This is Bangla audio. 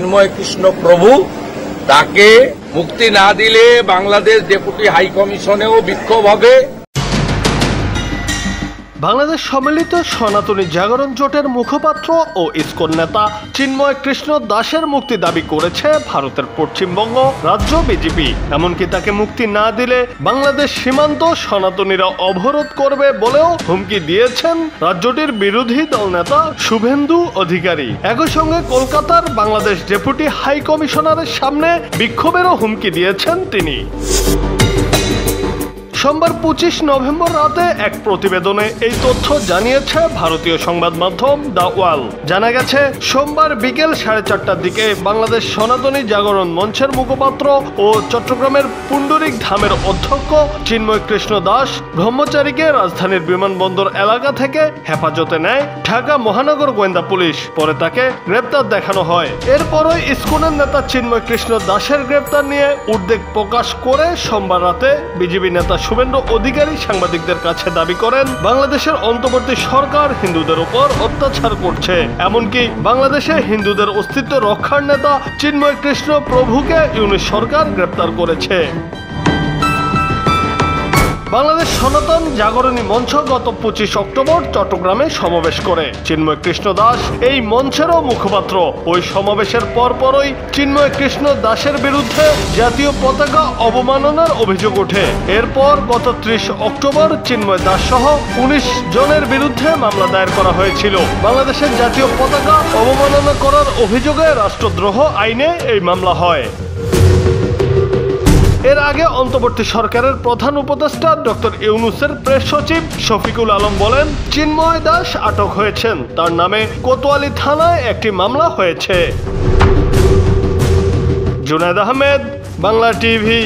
চিন্ময় কৃষ্ণ প্রভু তাকে মুক্তি না দিলে বাংলাদেশ ডেপুটি হাই কমিশনেও বিক্ষোভ হবে। বাংলাদেশ সম্মিলিত সনাতনী জাগরণ জোটের মুখপাত্র ও ইসকন নেতা চিন্ময় কৃষ্ণ দাসের মুক্তি দাবি করেছে ভারতের পশ্চিমবঙ্গ রাজ্য বিজেপি। এমনকি তাকে মুক্তি না দিলে বাংলাদেশ সীমান্ত সনাতনীরা অবরোধ করবে বলেও হুমকি দিয়েছেন রাজ্যটির বিরোধী দল নেতা শুভেন্দু অধিকারী। একই সঙ্গে কলকাতার বাংলাদেশ ডেপুটি হাই কমিশনারের সামনে বিক্ষোভেরও হুমকি দিয়েছেন তিনি। সোমবার 25 নভেম্বর রাতে এক প্রতিবেদনে এই তথ্য জানিয়েছে ভারতীয় সংবাদ মাধ্যম দ্য ওয়াল। জানা গেছে, সোমবার বিকেল 4:30টার দিকে বাংলাদেশ সনাতনী জাগরণ মঞ্চের মুখপাত্র ও চট্টগ্রামের পুণ্ডরিক ধামের অধ্যক্ষ চিন্ময় কৃষ্ণ দাস ব্রহ্মচারীকে রাজধানীর বিমানবন্দর এলাকা থেকে হেফাজতে নেয় ঢাকা মহানগর গোয়েন্দা পুলিশ। পরে তাকে গ্রেপ্তার দেখানো হয়। এরপরই ইসকনের নেতা চিন্ময় কৃষ্ণ দাসের গ্রেপ্তার নিয়ে উদ্বেগ প্রকাশ করে সোমবার রাতে বিজেপি নেতা শুভেন্দু অধিকারী সাংবাদিকদের কাছে দাবি করেন, বাংলাদেশের অন্তর্বর্তী সরকার হিন্দুদের উপর অত্যাচার করছে। এমনকি বাংলাদেশে হিন্দুদের অস্তিত্ব রক্ষার নেতা চিন্ময় কৃষ্ণ প্রভুকে ইউনিশ সরকার গ্রেপ্তার করেছে। বাংলাদেশ সনাতন জাগরণী মঞ্চ গত 25 অক্টোবর চট্টগ্রামে সমাবেশ করে। চিন্ময় কৃষ্ণ দাস এই মঞ্চেরও মুখপাত্র। ওই সমাবেশের পরপরই চিন্ময় কৃষ্ণ দাসের বিরুদ্ধে জাতীয় পতাকা অবমাননার অভিযোগ ওঠে। এরপর গত 30 অক্টোবর চিন্ময় দাস সহ 19 জনের বিরুদ্ধে মামলা দায়ের করা হয়েছিল। বাংলাদেশের জাতীয় পতাকা অবমাননা করার অভিযোগে রাষ্ট্রদ্রোহ আইনে এই মামলা হয়। এর আগে অন্তর্বর্তী সরকারের প্রধান উপদেষ্টা ডক্টর ইউনূসের প্রেস সচিব শফিকুল আলম বলেন, চিন্ময় দাস আটক হয়েছেন, তার নামে কোতোয়ালি থানায় একটি মামলা হয়েছে। জুনায়েদ আহমেদ, বাংলা টিভি।